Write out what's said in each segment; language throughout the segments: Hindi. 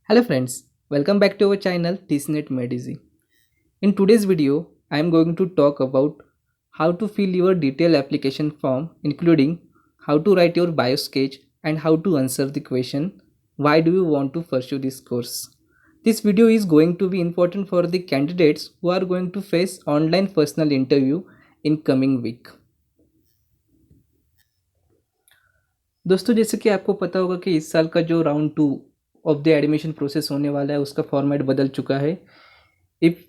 Hello friends, welcome back to our channel TSNet Medici. In today's video, I am going to talk about how to fill your detailed application form, including how to write your bio sketch and how to answer the question, why do you want to pursue this course? This video is going to be important for the candidates who are going to face online personal interview in coming week. दोस्तों जैसे कि आपको पता होगा कि इस साल का जो round 2 of the admission process होने वाला है उसका फॉर्मेट बदल चुका है। इफ़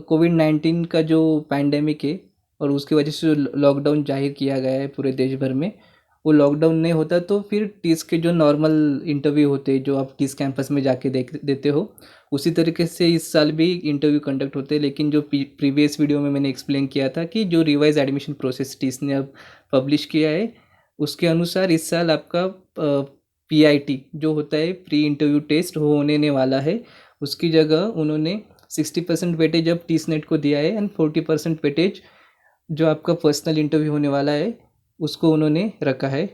कोविड-19 का जो पैंडेमिक है और उसकी वजह से जो लॉकडाउन जाहिर किया गया है पूरे देश भर में, वो लॉकडाउन नहीं होता तो फिर टीस के जो नॉर्मल इंटरव्यू होते हैं जो आप टीस कैंपस में जाके देख देते हो, उसी तरीके से इस साल भी इंटरव्यू कंडक्ट होते हैं। लेकिन जो प्रीवियस वीडियो में मैंने एक्सप्लेन किया था कि जो रिवाइज एडमिशन प्रोसेस टीस ने अब पब्लिश किया है, उसके अनुसार इस साल आपका पीआईटी जो होता है प्री इंटरव्यू टेस्ट वो होने वाला है। उसकी जगह उन्होंने 60% वेटेज अब टी नेट को दिया है एंड 40% वेटेज जो आपका पर्सनल इंटरव्यू होने वाला है उसको उन्होंने रखा है।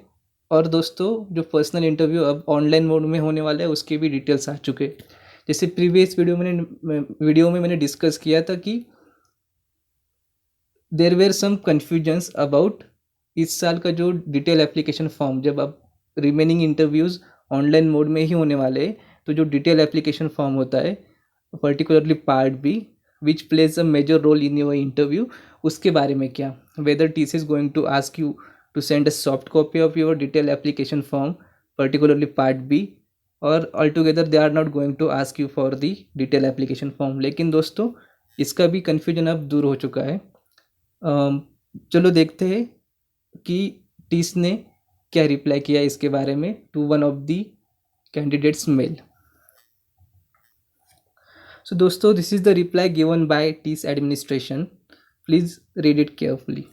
और दोस्तों जो पर्सनल इंटरव्यू अब ऑनलाइन मोड में होने वाला है उसके भी डिटेल्स आ चुके। जैसे प्रीवियस वीडियो में मैंने डिस्कस किया था कि there were some confusions about इस साल का जो डिटेल एप्लीकेशन फॉर्म, जब अब रिमेनिंग इंटरव्यूज़ ऑनलाइन मोड में ही होने वाले हैं तो जो डिटेल एप्लीकेशन फॉर्म होता है particularly part B which plays a major role in your interview, उसके बारे में क्या, whether T C is going to ask you to send a soft copy of your detail application form particularly part B, और all together they are not going to ask you for the detail application form. लेकिन दोस्तों इसका भी कन्फ्यूजन अब दूर हो चुका है। चलो देखते हैं कि टीस ने क्या रिप्लाई किया इसके बारे में to one of the candidates mail. So दोस्तों this is the reply given by TISS administration, please read it carefully.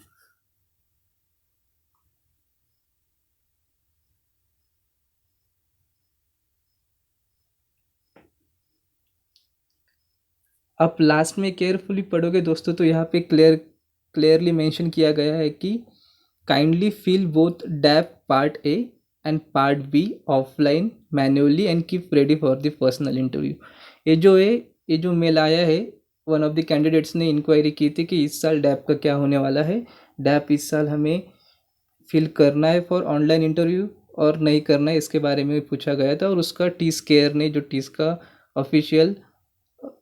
आप लास्ट में केयरफुली पढ़ोगे दोस्तों तो यहाँ पे क्लियरली मेंशन किया गया है कि kindly fill both DAF part A and part B offline manually and keep ready for the personal interview. ये जो मेल आया है, वन ऑफ द कैंडिडेट्स ने इंक्वायरी की थी कि इस साल डैप का क्या होने वाला है, डैप इस साल हमें फिल करना है फॉर ऑनलाइन इंटरव्यू और नहीं करना है, इसके बारे में पूछा गया था। और उसका टीस केयर ने, जो टीस का ऑफिशियल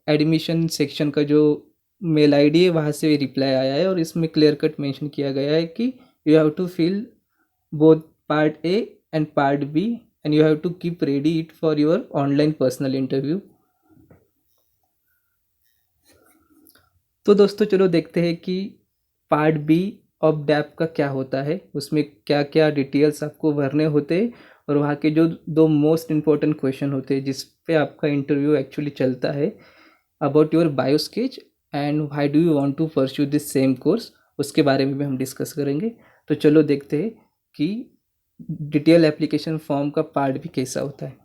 एडमिशन सेक्शन का जो मेल आईडी है वहाँ से रिप्लाई आया है और इसमें क्लियर कट मेंशन किया गया है कि you have to fill both part A and part B and you have to keep ready it for your online personal interview. तो दोस्तों चलो देखते हैं कि पार्ट बी ऑफ डैप का क्या होता है, उसमें क्या क्या डिटेल्स आपको भरने होते हैं और वहाँ के जो दो मोस्ट इम्पोर्टेंट क्वेश्चन होते हैं जिस पे आपका इंटरव्यू एक्चुअली चलता है, about your bio sketch and why do you want to pursue this same course, उसके बारे में भी हम डिस्कस करेंगे। तो चलो देखते हैं कि डिटेल एप्लीकेशन फॉर्म का पार्ट भी कैसा होता है।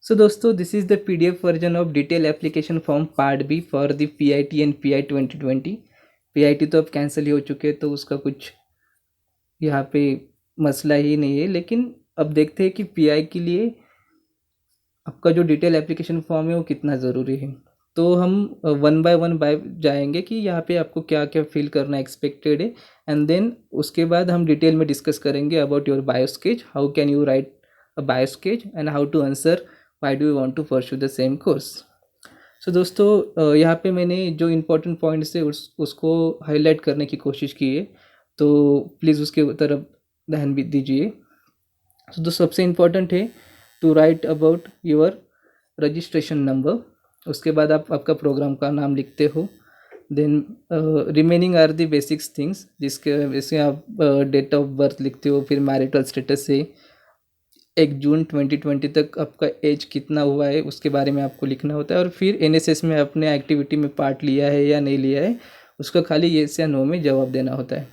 सो दोस्तों this is the PDF version of detail application form part B for the PIT and PI 2020। PIT तो अब कैंसिल ही हो चुके हैं तो उसका कुछ यहाँ पे मसला ही नहीं है, लेकिन अब देखते हैं कि PI के लिए आपका जो डिटेल एप्लीकेशन फॉर्म है वो कितना ज़रूरी है। तो हम वन बाय वन बाय जाएंगे कि यहाँ पे आपको क्या क्या फिल करना एक्सपेक्टेड है एंड देन उसके बाद हम डिटेल में डिस्कस करेंगे about your bio sketch, how can you write a bio sketch and how to answer why do you want to pursue the same course. So दोस्तों यहाँ पे मैंने जो इम्पोर्टेंट पॉइंट्स है उसको हाईलाइट करने की कोशिश की है, तो प्लीज़ उसके तरफ ध्यान भी दीजिए। तो सबसे इम्पोर्टेंट है to write about your registration number, उसके बाद आप आपका प्रोग्राम का नाम लिखते हो। Then remaining are the basics things जिसके वैसे आप डेट ऑफ बर्थ लिखते हो, फिर मैरिटल स्टेटस से 1 जून 2020 तक आपका एज कितना हुआ है उसके बारे में आपको लिखना होता है, और फिर NSS में आपने एक्टिविटी में पार्ट लिया है या नहीं लिया है उसका खाली येस या नो में जवाब देना होता है।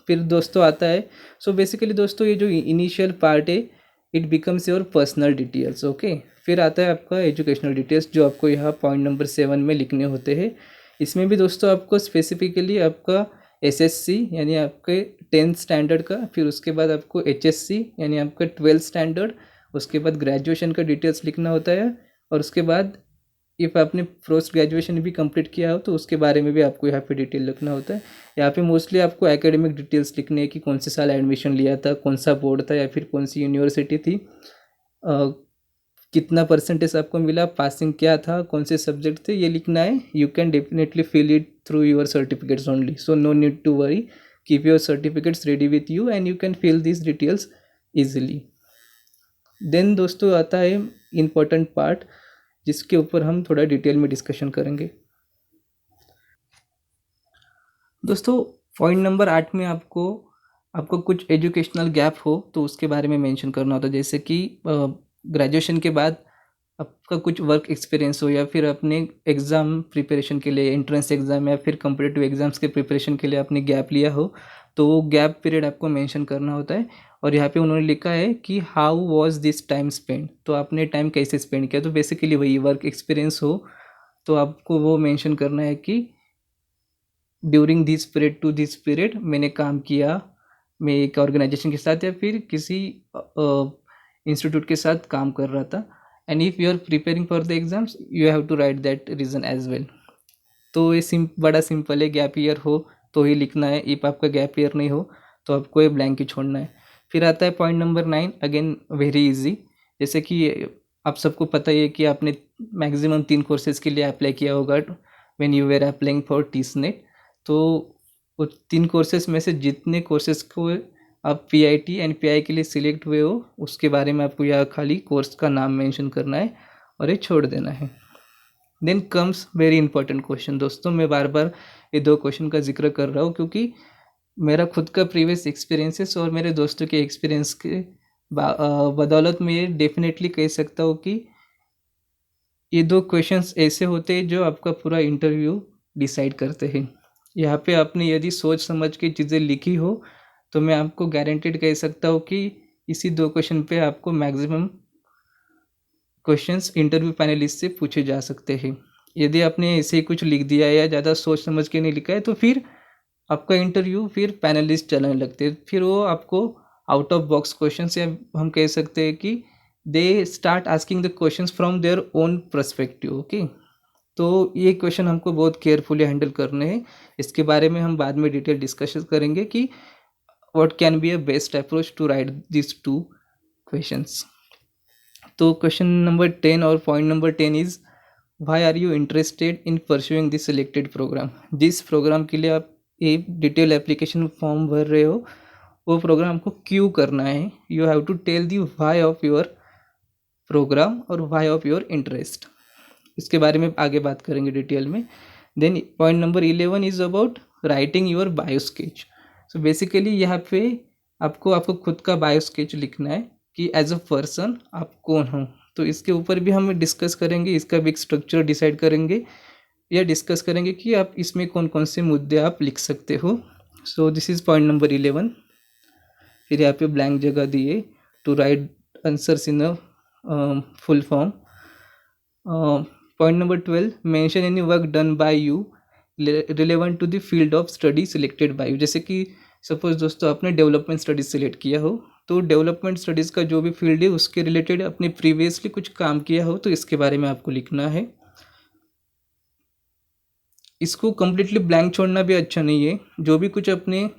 फिर दोस्तों आता है, सो बेसिकली दोस्तों ये जो इनिशियल पार्ट है it becomes your personal details, okay. फिर आता है आपका एजुकेशनल डिटेल्स जो आपको यहाँ पॉइंट नंबर 7 में लिखने होते हैं। इसमें भी दोस्तों आपको स्पेसिफिकली आपका एसएससी यानी आपके 10th स्टैंडर्ड का, फिर उसके बाद आपको एचएससी यानी आपका 12th स्टैंडर्ड, उसके बाद ग्रेजुएशन का डिटेल्स लिखना होता है, और उसके बाद इफ़ आपने पोस्ट ग्रेजुएशन भी कंप्लीट किया हो तो उसके बारे में भी आपको यहाँ पे डिटेल लिखना होता है। यहाँ पे मोस्टली आपको एकेडमिक डिटेल्स लिखनी है कि कौन से साल एडमिशन लिया था, कौन सा बोर्ड था या फिर कौन सी यूनिवर्सिटी थी, कितना परसेंटेज आपको मिला, पासिंग क्या था, कौन से सब्जेक्ट थे, ये लिखना है। You can definitely fill it through your certificates only, so no need to worry, keep your certificates ready with you and you can fill this details easily. Then दोस्तों आता है इम्पोर्टेंट पार्ट, जिसके ऊपर हम थोड़ा डिटेल में डिस्कशन करेंगे। दोस्तों पॉइंट नंबर 8 में आपको कुछ एजुकेशनल गैप हो तो उसके बारे में मेंशन करना होता है, जैसे कि ग्रेजुएशन के बाद आपका कुछ वर्क एक्सपीरियंस हो, या फिर अपने एग्ज़ाम प्रिपरेशन के लिए, एंट्रेंस एग्ज़ाम या फिर कम्पिटिटिव एग्ज़ाम्स के प्रिपरेशन के लिए आपने गैप लिया हो, तो वो गैप पीरियड आपको मेंशन करना होता है। और यहाँ पे उन्होंने लिखा है कि how was this time spend, तो आपने टाइम कैसे स्पेंड किया, तो बेसिकली वही वर्क एक्सपीरियंस हो तो आपको वो मेंशन करना है कि during this period to this period मैंने काम किया, मैं एक ऑर्गेनाइजेशन के साथ या फिर किसी इंस्टीट्यूट के साथ काम कर रहा था। And if you are preparing for the exams you have to write that reason as well. तो ये बड़ा सिंपल है, गैप ईयर हो तो ही लिखना है, इफ़ आपका गैप ईयर नहीं हो तो आपको ये ब्लैंक ही छोड़ना है। फिर आता है point number 9, again very easy. जैसे कि आप सबको पता ही है कि आपने मैक्सिमम 3 कोर्सेज़ के लिए अप्लाई किया होगा when you were applying for TISSNET. तो वो 3 कोर्सेज में से जितने कोर्सेज को आप पीआईटी एंड पीआई के लिए सिलेक्ट हुए हो उसके बारे में आपको यह खाली कोर्स का नाम मेंशन करना है और ये छोड़ देना है। Then comes very important question. दोस्तों मैं बार बार ये 2 क्वेश्चन का जिक्र कर रहा हूँ क्योंकि मेरा खुद का प्रीवियस एक्सपीरियंसेस और मेरे दोस्तों के एक्सपीरियंस के बदौलत मैं ये डेफिनेटली कह सकता हूँ कि ये 2 क्वेश्चंस ऐसे होते हैं जो आपका पूरा इंटरव्यू डिसाइड करते हैं। यहाँ पे आपने यदि सोच समझ के चीज़ें लिखी हो तो मैं आपको गारंटेड कह सकता हूँ कि इसी 2 क्वेश्चन पे आपको मैक्सिमम क्वेश्चंस इंटरव्यू पैनलिस्ट से पूछे जा सकते हैं। यदि आपने ऐसे ही कुछ लिख दिया या ज़्यादा सोच समझ के नहीं लिखा है तो फिर आपका इंटरव्यू फिर पैनलिस्ट चलाने लगते हैं, फिर वो आपको आउट ऑफ बॉक्स क्वेश्चंस, या हम कह सकते हैं कि they start asking the questions from their own perspective. Okay, तो ये क्वेश्चन हमको बहुत केयरफुली हैंडल करने हैं। इसके बारे में हम बाद में डिटेल डिस्कशन करेंगे कि what can be a best approach to write this 2 questions. तो क्वेश्चन नंबर 10 और point number 10 is why are you interested in pursuing this selected program. जिस प्रोग्राम के लिए आप एक डिटेल एप्लीकेशन फॉर्म भर रहे हो वो प्रोग्राम को क्यों करना है, you have to tell the why of your program और व्हाई ऑफ योर इंटरेस्ट। इसके बारे में आगे बात करेंगे डिटेल में। Then point number 11 is about writing your bio sketch. So basically यहाँ पे आपको खुद का बायो स्केच लिखना है कि एज अ पर्सन आप कौन हो। तो इसके ऊपर भी हम डिस्कस करेंगे, इसका भी एक स्ट्रक्चर डिसाइड करेंगे या डिस्कस करेंगे कि आप इसमें कौन कौन से मुद्दे आप लिख सकते हो। So this is point number 11। फिर यहाँ पे ब्लैंक जगह दिए to write answers in a full form. Point number 12, mention any work done by you relevant to the field of study selected by you. जैसे कि सपोज दोस्तों आपने डेवलपमेंट स्टडीज सिलेक्ट किया हो तो डेवलपमेंट स्टडीज़ का जो भी फील्ड है उसके रिलेटेड आपने प्रीवियसली कुछ काम किया हो तो इसके बारे में आपको लिखना है। इसको कम्प्लीटली ब्लैंक छोड़ना भी अच्छा नहीं है। जो भी कुछ अपने,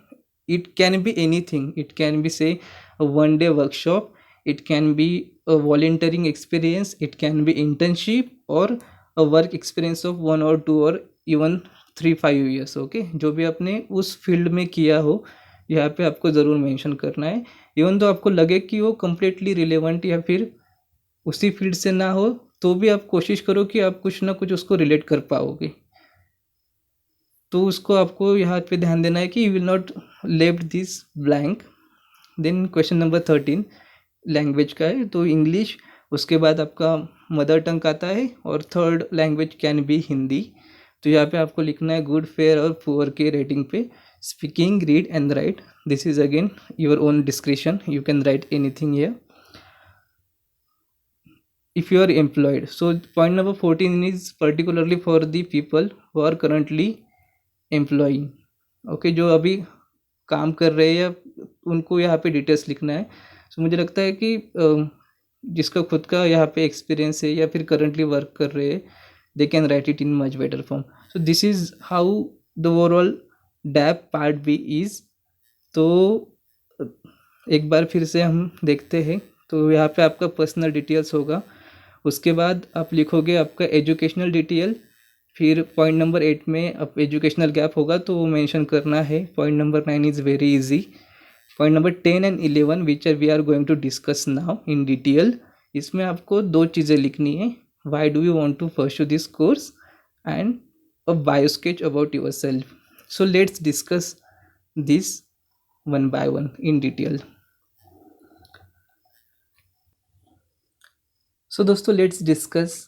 it can be anything, it can be say one day workshop, it can be a volunteering experience, it can be internship और अ वर्क एक्सपीरियंस ऑफ 1 और 2 और इवन 3-5 ईयर्स। ओके, जो भी आपने उस फील्ड में किया हो यहाँ पे आपको ज़रूर मेंशन करना है। इवन तो आपको लगे कि वो कम्प्लीटली रिलेवेंट या फिर उसी फील्ड से ना हो तो भी आप कोशिश करो कि आप कुछ ना कुछ उसको रिलेट कर पाओगे। तो उसको आपको यहाँ पे ध्यान देना है कि you will not left this blank. Then question number 13 language का है, तो इंग्लिश, उसके बाद आपका मदर टंग आता है और third language can be Hindi. तो यहाँ पे आपको लिखना है गुड, फेयर और पुअर के रेटिंग पे speaking, read and right. This is again your own description, you can write anything here. If you are employed, so point number 14 is particularly for the people who are currently employing. Okay, जो अभी काम कर रहे हैं या उनको यहाँ पे डिटेल्स लिखना है। सो मुझे लगता है कि जिसका खुद का यहाँ पे एक्सपीरियंस है या फिर करंटली वर्क कर रहे हैं, they can write it in much better form. So this is how the overall DAF part B is. तो एक बार फिर से हम देखते हैं। तो यहाँ पे आपका पर्सनल डिटेल्स होगा, उसके बाद आप लिखोगे आपका एजुकेशनल डिटेल, फिर पॉइंट नंबर 8 में अब एजुकेशनल गैप होगा तो वो मेंशन करना है। Point number 9 is very easy. Point number 10 and 11 which are we are going to discuss now in detail, इसमें आपको दो चीज़ें लिखनी है, why do you want to pursue this course and a bio sketch about your self. So let's discuss this one by one in detail. So दोस्तों, let's discuss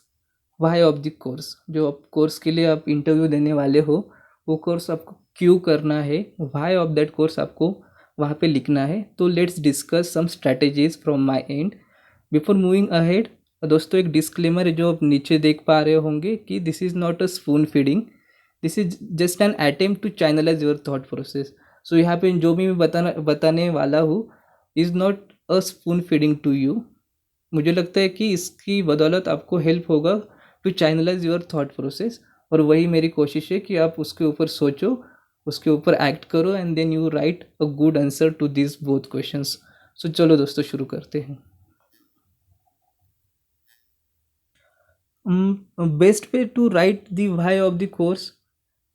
why of the course. जो आप कोर्स के लिए आप इंटरव्यू देने वाले हो, वो कोर्स आपको क्यों करना है, वाई ऑफ दैट कोर्स आपको वहाँ पे लिखना है। तो let's discuss some strategies from my end before moving ahead. दोस्तों, एक डिस्क्लेमर है जो आप नीचे देख पा रहे होंगे कि this is not a spoon feeding, this is just an attempt to channelize your thought process. So यहाँ पे जो भी मैं बताने वाला हूँ is not a spoon feeding to you. मुझे लगता है कि इसकी बदौलत आपको हेल्प होगा to channelize your thought process, और वही मेरी कोशिश है कि आप उसके ऊपर सोचो, उसके ऊपर एक्ट करो and then you write a good answer to this both questions. So चलो दोस्तों, शुरू करते हैं। Best way to write the why of the course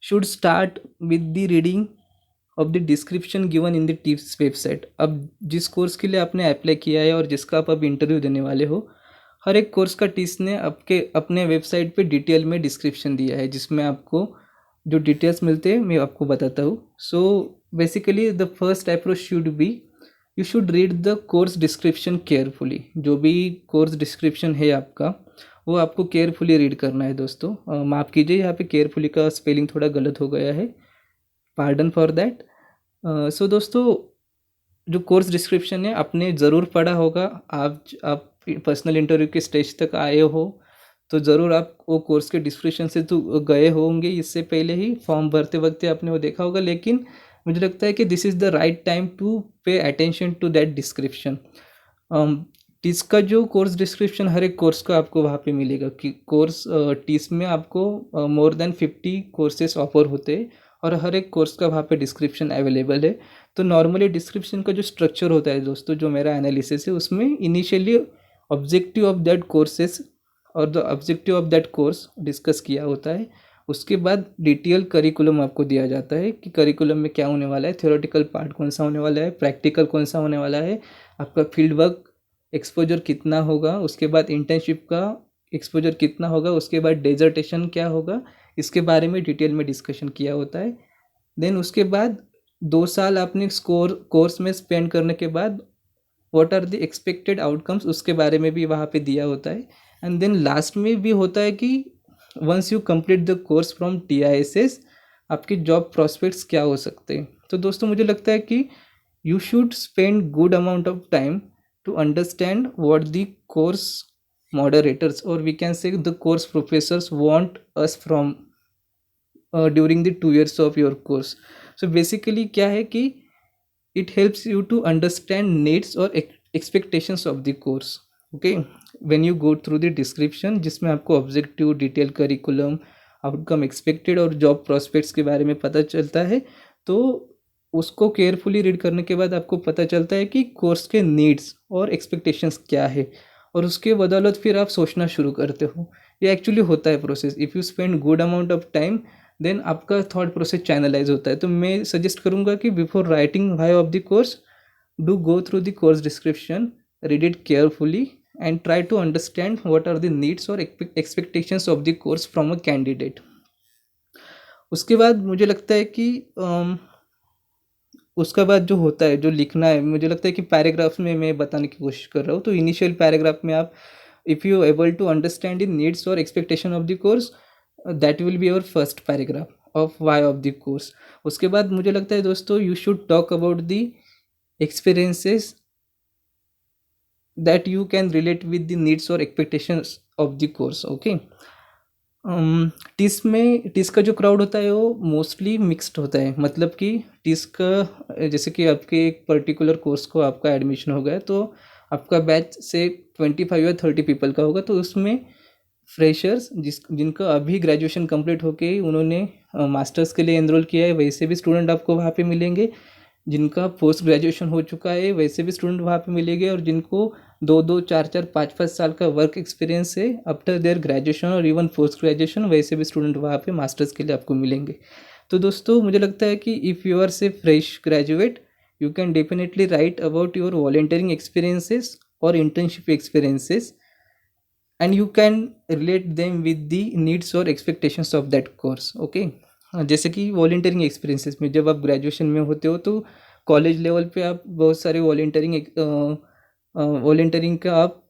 should start with the reading of the description given in the TIPS website. अब जिस कोर्स के लिए आपने अप्लाई किया है और जिसका आप अब इंटरव्यू देने वाले हो, हर एक कोर्स का टीस ने आपके अपने वेबसाइट पे डिटेल में डिस्क्रिप्शन दिया है, जिसमें आपको जो डिटेल्स मिलते हैं मैं आपको बताता हूँ। So basically the first approach should be, you should read the course description carefully. जो भी कोर्स डिस्क्रिप्शन है आपका, वो आपको केयरफुली रीड करना है दोस्तों। माफ़ कीजिए, यहाँ पे केयरफुली का स्पेलिंग थोड़ा गलत हो गया है, पार्डन फॉर दैट। सो दोस्तों, जो कोर्स डिस्क्रिप्शन है आपने ज़रूर पढ़ा होगा। आप पर्सनल इंटरव्यू के स्टेज तक आए हो तो ज़रूर आप वो कोर्स के डिस्क्रिप्शन से तो गए होंगे, इससे पहले ही फॉर्म भरते वक्त आपने वो देखा होगा। लेकिन मुझे लगता है कि this is the right time to pay attention to that description. इसका जो कोर्स डिस्क्रिप्शन हर एक कोर्स का आपको वहाँ पे मिलेगा कि कोर्स टीस में आपको मोर देन 50 कोर्सेस ऑफर होते हैं और हर एक कोर्स का वहाँ पे डिस्क्रिप्शन अवेलेबल है। तो नॉर्मली डिस्क्रिप्शन का जो स्ट्रक्चर होता है दोस्तों, जो मेरा एनालिसिस है उसमें initially objective of that courses और the objective of that course discuss किया होता है। उसके बाद डिटेल करिकुलम आपको दिया जाता है कि करिकुलम में क्या होने वाला है, थ्योरेटिकल पार्ट कौन सा होने वाला है, प्रैक्टिकल कौन सा होने वाला है, आपका फील्ड वर्क एक्सपोजर कितना होगा, उसके बाद इंटर्नशिप का एक्सपोजर कितना होगा, उसके बाद डेजर्टेशन क्या होगा, इसके बारे में डिटेल में डिस्कशन किया होता है। देन उसके बाद 2 साल आपने कोर्स में स्पेंड करने के बाद what are the expected outcomes, उसके बारे में भी वहाँ पे दिया होता है। एंड देन लास्ट में भी होता है कि once you complete the course from TISS आपके जॉब प्रॉस्पेक्ट्स क्या हो सकते हैं। तो दोस्तों, मुझे लगता है कि you should spend good amount of time to understand what the course moderators, or we can say the course professors, want us from during the 2 years of your course. So basically क्या है कि it helps you to understand needs or expectations of the course. Okay, when you go through the description जिसमें आपको objective, detail curriculum, outcome expected और जॉब प्रॉस्पेक्ट्स के बारे में पता चलता है, तो उसको केयरफुली रीड करने के बाद आपको पता चलता है कि कोर्स के नीड्स और एक्सपेक्टेशंस क्या है, और उसके बदौलत फिर आप सोचना शुरू करते हो। ये एक्चुअली होता है process. If you spend good amount of time then आपका थॉट प्रोसेस चैनलाइज होता है। तो मैं सजेस्ट करूँगा कि before writing why of the course, do go through the course description, read it carefully and try to understand what are the needs और expectations of the course from a candidate. उसके बाद मुझे लगता है कि उसका बाद जो होता है, जो लिखना है, मुझे लगता है कि पैराग्राफ्स में मैं बताने की कोशिश कर रहा हूँ। तो इनिशियल पैराग्राफ में आप, if you able to understand the needs और expectation of the course, that will be your first paragraph of why of the course. उसके बाद मुझे लगता है दोस्तों, you should talk about the experiences that you can relate with the needs और expectations of the course. Okay, TISS का जो क्राउड होता है वो मोस्टली मिक्स्ड होता है, मतलब कि टीस का जैसे कि आपके एक पर्टिकुलर कोर्स को आपका एडमिशन हो गया तो आपका बैच से 25 या 30 पीपल का होगा, तो उसमें फ्रेशर्स जिनका अभी ग्रेजुएशन कंप्लीट होके उन्होंने मास्टर्स के लिए एनरोल किया है वैसे भी स्टूडेंट आपको वहाँ पे मिलेंगे, जिनका पोस्ट ग्रेजुएशन हो चुका है वैसे भी स्टूडेंट वहाँ पे मिलेंगे, और जिनको 2-2 4-4 5-5 साल का वर्क एक्सपीरियंस है आफ्टर देयर ग्रेजुएशन और इवन पोस्ट ग्रेजुएशन, वैसे भी स्टूडेंट वहाँ पे मास्टर्स के लिए आपको मिलेंगे। तो दोस्तों मुझे लगता है कि if you are say fresh graduate, you can definitely write about your volunteering experiences और internship experiences, and you can relate them with the needs or expectations of that course, okay। जैसे कि वॉलेंटियरिंग एक्सपीरियंसेस में जब आप ग्रेजुएशन में होते हो तो कॉलेज लेवल पे आप बहुत सारे वॉलेंटियरिंग का आप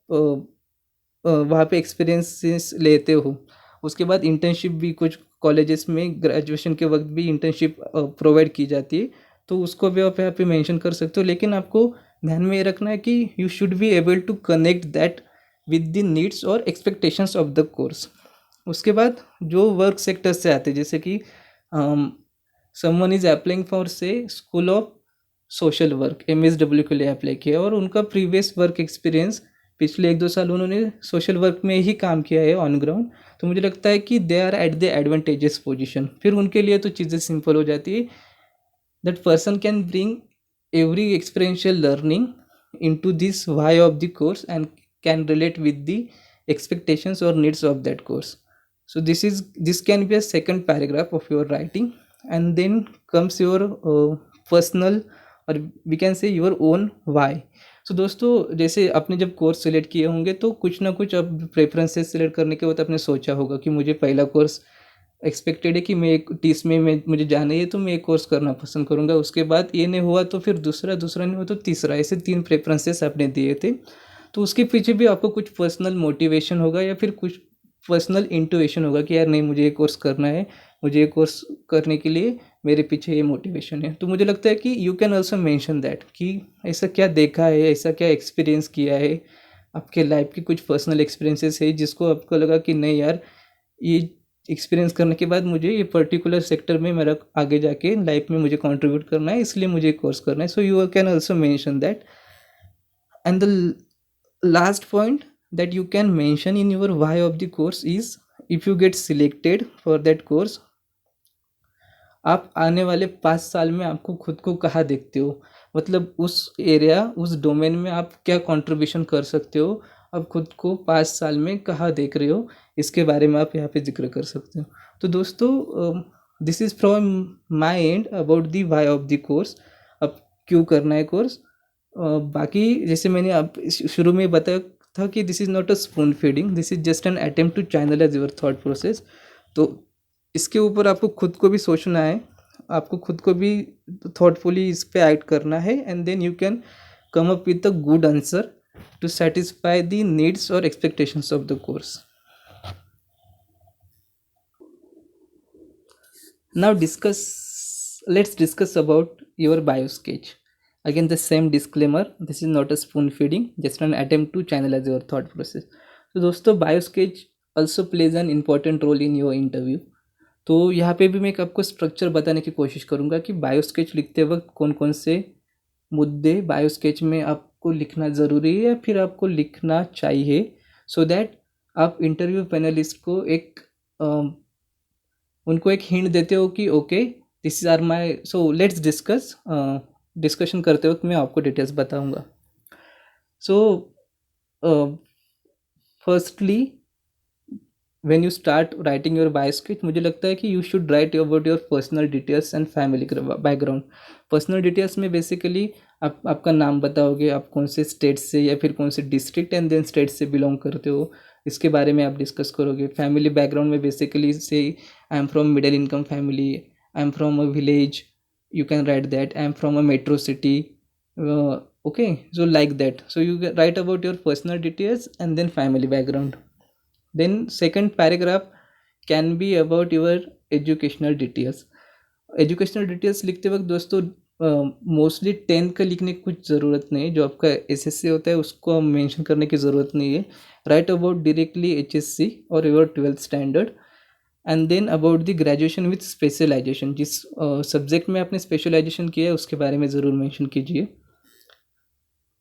वहाँ पे एक्सपीरियंसेस लेते हो। उसके बाद इंटर्नशिप भी कुछ कॉलेजेस में ग्रेजुएशन के वक्त भी इंटर्नशिप प्रोवाइड की जाती है, तो उसको भी आप यहाँ पे मेंशन कर सकते हो, लेकिन आपको ध्यान में ये रखना है कि you should be able to connect that with the needs और एक्सपेक्टेशंस ऑफ द कोर्स। उसके बाद जो वर्क सेक्टर से आते हैं, जैसे कि समवन इज अप्लाइंग फॉर से school of social work MSW के लिए अप्लाई किया और उनका प्रीवियस वर्क एक्सपीरियंस पिछले 1-2 साल उन्होंने सोशल वर्क में ही काम किया है ऑन ग्राउंड, तो मुझे लगता है कि they are at the advantages position. फिर उनके लिए तो चीज़ें सिंपल हो जाती है, that person can bring every experiential learning into this why of the course and can relate with the expectations or needs of that course. So this can be a second paragraph of your writing, and then comes your personal और we can say your own why। सो दोस्तों जैसे आपने जब कोर्स सेलेक्ट किए होंगे तो कुछ ना कुछ अब प्रेफरेंसेस सेलेक्ट करने के बाद आपने सोचा होगा कि मुझे पहला कोर्स एक्सपेक्टेड है कि मैं एक टीस में मुझे जाना है तो मैं एक कोर्स करना पसंद करूँगा, उसके बाद ये नहीं हुआ तो फिर दूसरा, दूसरा नहीं हुआ तो तीसरा, ऐसे 3 प्रेफरेंसेस आपने दिए थे। तो उसके पीछे भी आपको कुछ पर्सनल मोटिवेशन होगा या फिर कुछ पर्सनल इंटुइशन होगा कि यार नहीं मुझे ये कोर्स करना है, मुझे ये कोर्स करने के लिए मेरे पीछे ये मोटिवेशन है। तो मुझे लगता है कि you can also mention that कि ऐसा क्या देखा है, ऐसा क्या एक्सपीरियंस किया है, आपके लाइफ के कुछ पर्सनल एक्सपीरियंसेस है जिसको आपको लगा कि नहीं यार ये एक्सपीरियंस करने के बाद मुझे ये पर्टिकुलर सेक्टर में मेरा आगे जाके लाइफ में मुझे कंट्रीब्यूट करना है, इसलिए मुझे कोर्स करना है। So you can also mention that. And the last point that you can mention in your why of the course is if you get selected for that course, आप आने वाले 5 साल में आपको खुद को कहाँ देखते हो, मतलब उस एरिया उस डोमेन में आप क्या कंट्रीब्यूशन कर सकते हो, आप खुद को 5 साल में कहाँ देख रहे हो, इसके बारे में आप यहाँ पे जिक्र कर सकते हो। तो दोस्तों this is from my end about the why of the course, अब क्यों करना है कोर्स। बाकी जैसे मैंने आप शुरू में बताया था कि this is not a spoon feeding, this is just an attempt to channelize your thought process. तो इसके ऊपर आपको खुद को भी सोचना है, आपको खुद को भी थॉटफुली इस पे एक्ट करना है, and then you can come up with a good answer to satisfy the needs और expectations of the course. Now let's discuss about your bio sketch. Again the same disclaimer, this is not a spoon feeding, just an attempt to channelize your thought process। तो दोस्तों bio sketch also plays an important role in your interview। तो यहाँ पे भी मैं एक आपको स्ट्रक्चर बताने की कोशिश करूँगा कि बायो स्केच लिखते वक्त कौन कौन से मुद्दे बायो स्केच में आपको लिखना ज़रूरी है या फिर आपको लिखना चाहिए, सो दैट आप इंटरव्यू पैनलिस्ट को उनको एक हिंट देते हो कि okay this is our my, so let's discuss. Discussion करते वक्त मैं आपको डिटेल्स बताऊंगा। So firstly when you start writing your bio sketch, मुझे लगता है कि you should write about your personal details and family background. Personal details में बेसिकली आपका नाम बताओगे, आप कौन से स्टेट से या फिर कौन से डिस्ट्रिक्ट एंड देन स्टेट से बिलोंग करते हो, इसके बारे में आप डिस्कस करोगे। फैमिली बैकग्राउंड में बेसिकली से I am from middle income family, I am from a village, you can write that I am from a metro city, okay, so like that, so you write about your personal details and then family background। then second paragraph can be about your educational details। Educational details लिखते वक्त दोस्तों मोस्टली 10th का लिखने की कुछ ज़रूरत नहीं है, जो आपका SSC होता है उसको मेंशन करने की ज़रूरत नहीं है। राइट अबाउट डायरेक्टली HSC और your 12th standard, and then about the graduation with specialization, जिस सब्जेक्ट में आपने स्पेशलाइजेशन किया है उसके बारे में ज़रूर मेंशन कीजिए।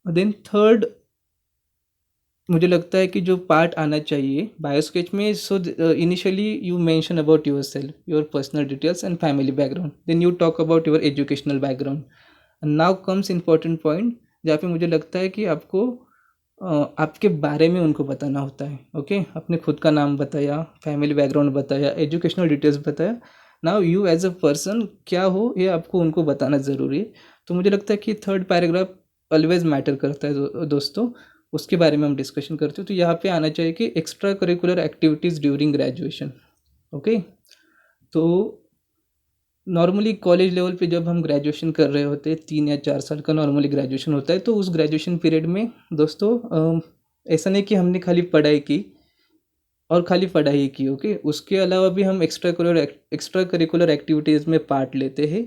देन थर्ड मुझे लगता है कि जो पार्ट आना चाहिए बायोस्केच में, so initially you mention about your self, your personal details and family background, then you talk about your educational background. Now comes important point जहाँ पे मुझे लगता है कि आपको आपके बारे में उनको बताना होता है। ओके, आपने खुद का नाम बताया, फैमिली बैकग्राउंड बताया, एजुकेशनल डिटेल्स बताया। Now you as a person क्या हो ये आपको उनको बताना ज़रूरी है। तो मुझे लगता है कि थर्ड पैराग्राफ ऑलवेज मैटर करता है दोस्तों, उसके बारे में हम डिस्कशन करते हो। तो यहाँ पे आना चाहिए कि extra curricular activities during graduation. Okay, तो नॉर्मली कॉलेज लेवल पे जब हम ग्रेजुएशन कर रहे होते हैं, 3 या 4 साल का नॉर्मली ग्रेजुएशन होता है, तो उस ग्रेजुएशन पीरियड में दोस्तों ऐसा नहीं कि हमने खाली पढ़ाई की और खाली पढ़ाई ही की। ओके, उसके अलावा भी हम एक्स्ट्रा करिकुलर एक्टिविटीज़ में पार्ट लेते हैं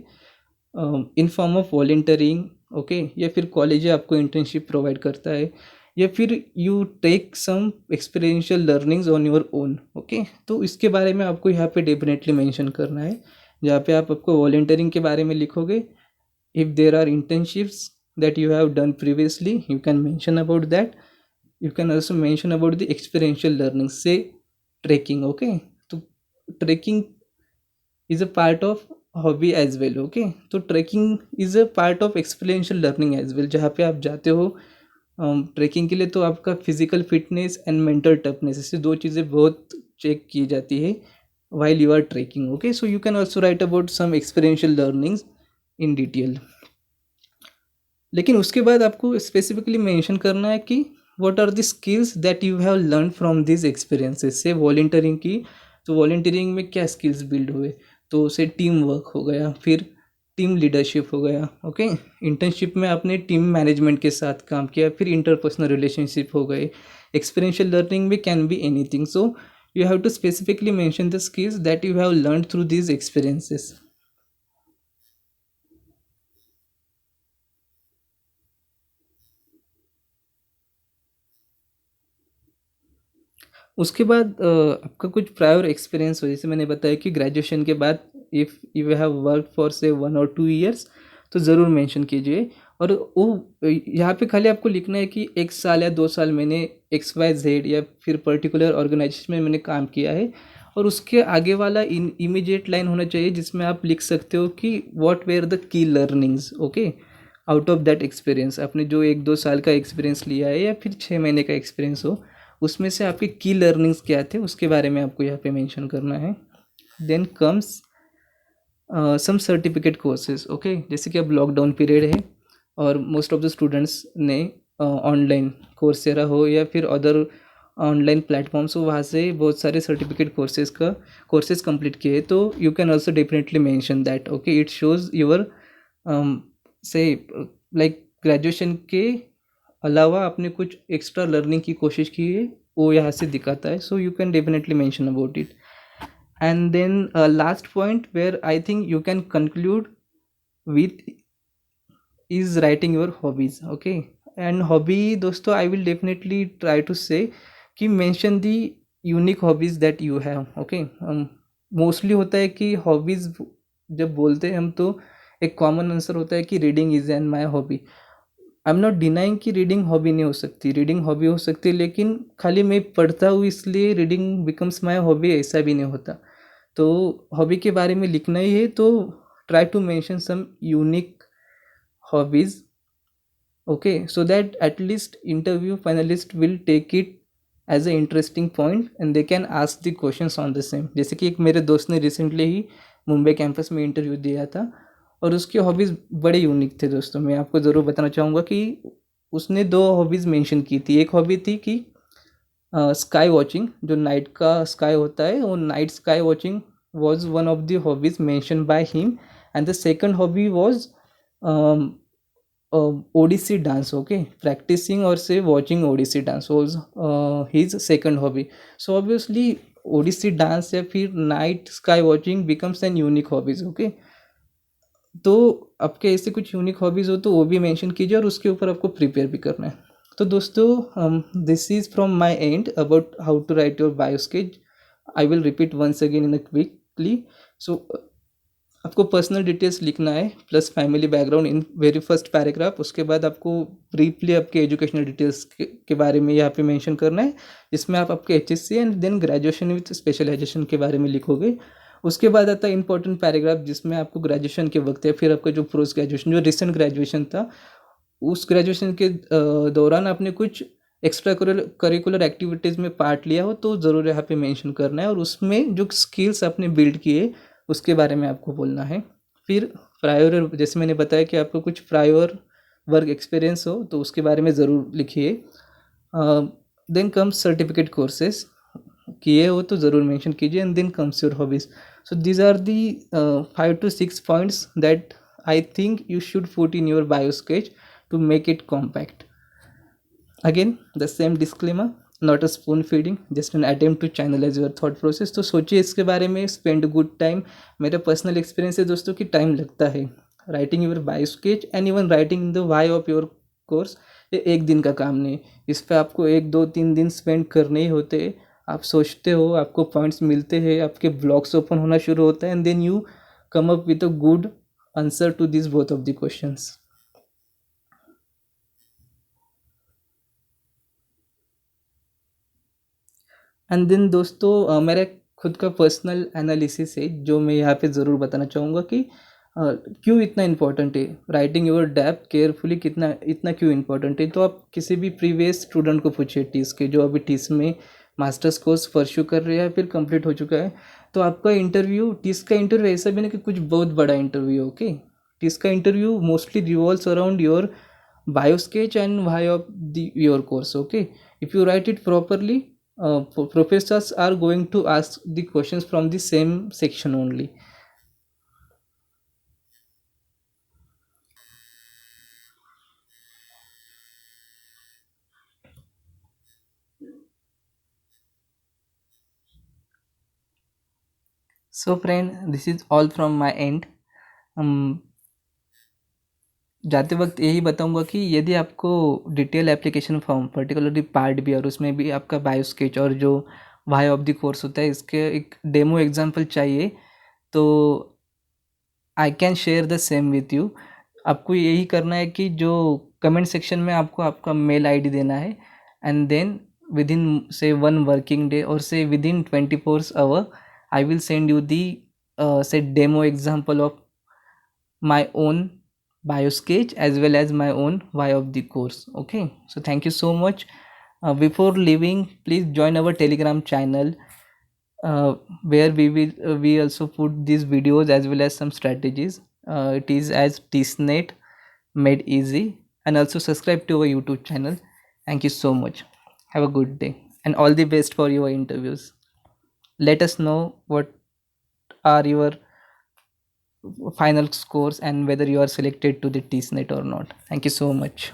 in form of volunteering. Okay, या फिर कॉलेज आपको इंटर्नशिप प्रोवाइड करता है, या फिर you take some experiential learnings on your own. Okay, तो इसके बारे में आपको यहाँ पे डेफिनेटली मेंशन करना है, जहाँ पे आपको वॉलेंटियरिंग के बारे में लिखोगे। If there are internships that you have done previously, you can mention about that. You can also mention about the experiential learning say trekking. Okay, तो trekking is a part of hobby as well. Okay, तो trekking is a part of experiential learning as well. जहाँ पे आप जाते हो ट्रैकिंग के लिए, तो आपका physical fitness and mental toughness, इससे दो चीज़ें बहुत चेक की जाती है while you are trekking. Okay, so you can also write about some experiential learnings in detail. लेकिन उसके बाद आपको स्पेसिफिकली मेंशन करना है कि what are the skills that you have learn from this experiences. से वॉलेंटियरिंग की, तो वॉलेंटियरिंग में क्या स्किल्स बिल्ड हुए, तो उसे टीम वर्क हो गया, फिर टीम लीडरशिप हो गया। ओके, इंटर्नशिप में आपने टीम मैनेजमेंट के साथ काम किया, फिर इंटरपर्सनल रिलेशनशिप हो गए। एक्सपीरियंशियल लर्निंग में can be anything, so you have to specifically mention the skills that you have learned through these experiences. उसके बाद आपका कुछ प्रायर एक्सपीरियंस हो, जैसे मैंने बताया कि ग्रेजुएशन के बाद if you have work for से 1 or 2 years, तो ज़रूर मेंशन कीजिए। और वो यहाँ पे खाली आपको लिखना है कि 1 साल या 2 साल मैंने XYZ या फिर पर्टिकुलर ऑर्गेनाइजेशन में मैंने काम किया है। और उसके आगे वाला इमीडिएट लाइन होना चाहिए जिसमें आप लिख सकते हो कि what were the key learnings. Okay, out of that experience, आपने जो 1-2 साल का एक्सपीरियंस लिया है या फिर 6 महीने का एक्सपीरियंस हो, उसमें से आपके की लर्निंग्स क्या थे उसके बारे में आपको यहाँ पे मेंशन करना है। देन कम्स सम सर्टिफिकेट कोर्सेज। ओके, जैसे कि अब लॉकडाउन पीरियड है और मोस्ट ऑफ द स्टूडेंट्स ने ऑनलाइन कोर्सेरा हो या फिर अदर ऑनलाइन प्लेटफॉर्म्स हो, वहाँ से बहुत सारे सर्टिफिकेट कोर्सेज कंप्लीट किए, तो you can also definitely mention that. Okay, it shows your से लाइक ग्रेजुएशन के अलावा आपने कुछ एक्स्ट्रा लर्निंग की कोशिश की है, वो यहाँ से दिखाता है। So you can definitely mention about it. And then last point where I think you can conclude with is writing your hobbies. Okay, and hobby दोस्तों I will definitely try to say कि mention the unique hobbies that you have. Okay, mostly होता है कि हॉबीज़ जब बोलते हैं हम, तो एक कॉमन आंसर होता है कि reading is an my hobby. I am not denying कि रीडिंग हॉबी नहीं हो सकती, रीडिंग हॉबी हो सकती है, लेकिन खाली मैं पढ़ता हूँ इसलिए रीडिंग बिकम्स माई हॉबी, ऐसा भी नहीं होता। तो हॉबी के बारे में लिखना ही है, तो try to mention some unique hobbies. Okay, so that at least interview finalist will take it as a interesting point and they can ask the questions on the same। जैसे कि एक मेरे दोस्त ने रिसेंटली ही मुंबई कैंपस में इंटरव्यू दिया था और उसकी हॉबीज़ बड़े यूनिक थे दोस्तों। मैं आपको ज़रूर बताना चाहूँगा कि उसने 2 हॉबीज़ मेंशन की थी। एक हॉबी थी कि स्काई वॉचिंग, जो नाइट का स्काई होता है, वो night sky watching was one of the hobbies mentioned by him, and the second hobby was Odissi dance. Okay, practicing or say watching Odissi dance was his second hobby. So obviously Odissi dance या फिर night sky watching becomes an unique hobbies. Okay, तो आपके ऐसे कुछ यूनिक हॉबीज़ हो तो वो भी मेंशन कीजिए और उसके ऊपर आपको प्रिपेयर भी करना है। तो दोस्तों this is from my end about how to write your bio sketch. I will repeat once again in quickly. So आपको पर्सनल डिटेल्स लिखना है plus family background in very first paragraph. उसके बाद आपको ब्रीफली आपके एजुकेशनल डिटेल्स के बारे में यहाँ पे मेंशन करना है, जिसमें आप आपके HSC and then graduation with specialization के बारे में लिखोगे. उसके बाद आता है इंपॉर्टेंट पैराग्राफ, जिसमें आपको ग्रेजुएशन के वक्त या फिर आपका जो पोस्ट ग्रेजुएशन जो रिसेंट ग्रेजुएशन था, उस ग्रेजुएशन के दौरान आपने कुछ एक्स्ट्रा करिकुलर एक्टिविटीज़ में पार्ट लिया हो तो ज़रूर यहाँ पे मेंशन करना है, और उसमें जो स्किल्स आपने बिल्ड किए उसके बारे में आपको बोलना है. फिर प्रायर, जैसे मैंने बताया कि आपको कुछ प्रायर वर्क एक्सपीरियंस हो तो उसके बारे में ज़रूर लिखिए. देन कम्स सर्टिफिकेट कोर्सेज, किए हो तो ज़रूर मेंशन कीजिए. And then comes your hobbies. So these are the 5 to 6 points that I think you should put in your bio sketch to make it compact. Again, the same disclaimer, not a spoon feeding, just an attempt to channelize your thought process. तो सोचिए इसके बारे में, spend good time. मेरा पर्सनल एक्सपीरियंस है दोस्तों कि टाइम लगता है. Writing your bio sketch and even writing the why of your course, ये एक दिन का काम नहीं. इस पर आपको 1 2 3 दिन स्पेंड करने ही होते हैं. आप सोचते हो, आपको पॉइंट्स मिलते हैं, आपके ब्लॉग्स ओपन होना शुरू होता है, and then you come up with a good answer to this both of the questions. And then दोस्तों, मेरा खुद का पर्सनल एनालिसिस है जो मैं यहाँ पे ज़रूर बताना चाहूँगा कि क्यों इतना इम्पोर्टेंट है राइटिंग योर डेप्थ केयरफुली, कितना इतना क्यों इम्पोर्टेंट है. तो आप किसी भी प्रीवियस स्टूडेंट को पूछिए टीस के, जो अभी टीस में मास्टर्स कोर्स परस्यू कर रहे हैं फिर कंप्लीट हो चुका है, तो आपका इंटरव्यू, टीस का इंटरव्यू ऐसा भी नहीं कि कुछ बहुत बड़ा इंटरव्यू. ओके, टीस का interview mostly revolves around your bio sketch and why of your course. Okay, if you write it properly, professors are going to ask the questions from the same section only. So friend, this is all from my end. जाते वक्त यही बताऊंगा कि यदि आपको detail application form particularly part B और उसमें भी आपका बायो स्केच और जो वाई ऑफ द कोर्स होता है इसके एक डेमो एग्जांपल चाहिए, तो I can share the same with you. आपको यही करना है कि जो कमेंट सेक्शन में आपको आपका मेल आईडी देना है, एंड देन विद इन से 1 वर्किंग डे और say within 24 hour I will send you the say demo example of my own biosketch as well as my own why of the course. Okay, so thank you so much. Before leaving, please join our Telegram channel, where we also put these videos as well as some strategies. It is as TSNET made easy, and also subscribe to our YouTube channel. Thank you so much. Have a good day and all the best for your interviews. Let us know what are your final scores and whether you are selected to the TSNET or not. Thank you so much.